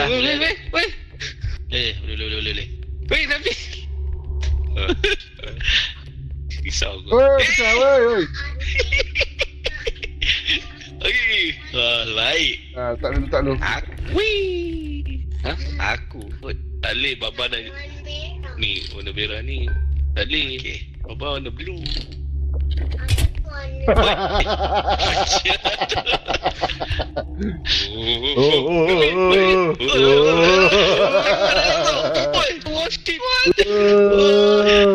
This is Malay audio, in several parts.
lah. Boleh. Boleh. Weh, tapi. Risau aku. Pecah, woi. Okey. Baik. Tak lu. Wih. Aku. Tak boleh Baba nak. Ni, warna merah ni. Tak boleh. Okay. Baba warna blue.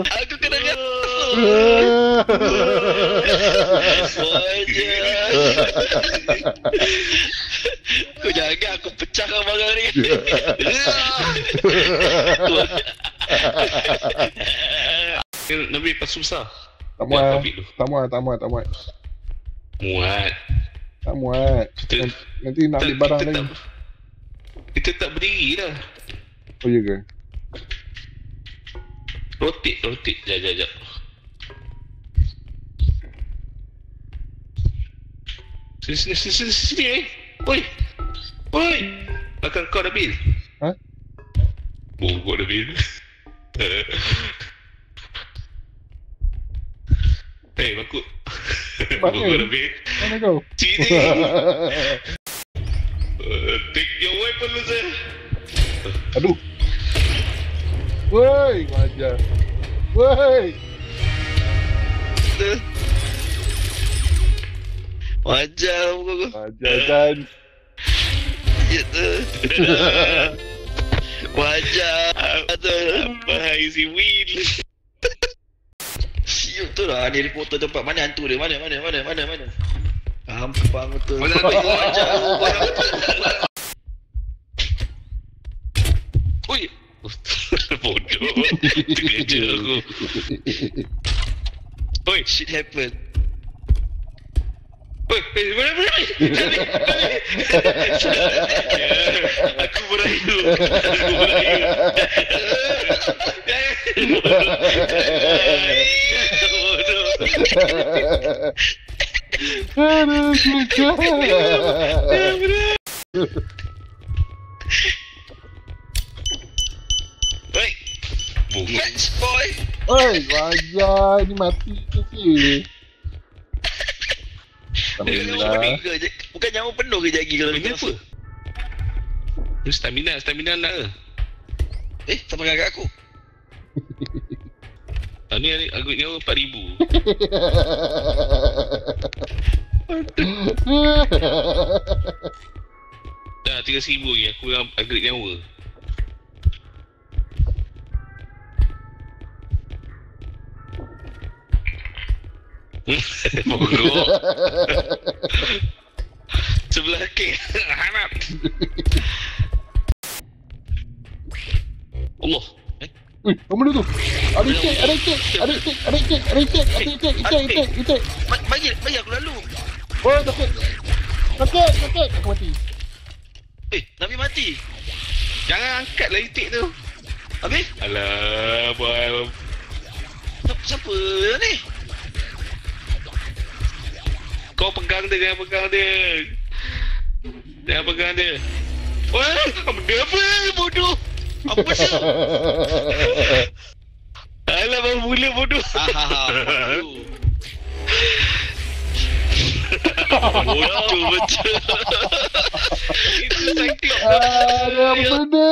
Aku kena kau jaga aku pecahkan barang ni. Nabi pas susah. Tak muat. Nanti nak ambil barang lagi. Kita tak berdiri dah. Oh iya ke? Rotate. Sekejap. Sini. Oi. Makan kau dah bil. Ha? Kau dah bil. Bakut. Kau dah bil. Mana kau? Sini. Take your weapon, loser. Aduh. Woi, maja. Woi. Wajar kau. Maja kan. Ya tu. Wajar. Apa si Will? Siap tu lah dia reporter tempat mana hantu dia. Mana. Gampang betul. Mana wajar. Oi. Bodoh. Terkejar aku. Oi, shit happen. Oi, mana? Aku berayu. Aduh, susah. Oi. Match boy. Oi, maja ni mati ke sih? Alhamdulillah. Bukan nyawa penuh ke jagi kalau minta apa? Itu stamina nak ke? Tak pakai kat aku. Ni aku nyawa 4,000. Dah 3,000 lagi aku yang agak nyawa. Bodoh. Sebelah kek harap. Allah. Wih, apa benda tu? Ada cek. Bagi aku lalu. Oh, sakit. Aku mati. Nabi mati. Jangan angkatlah itik tu. Habis? Alah, boy. Siapa ni? Kau pegang dia, jangan pegang dia. Wah, benda apa bodoh? Apa tu? Alah, baru mula bodoh. Bodoh betul. Itu Cyclops. Ada benda.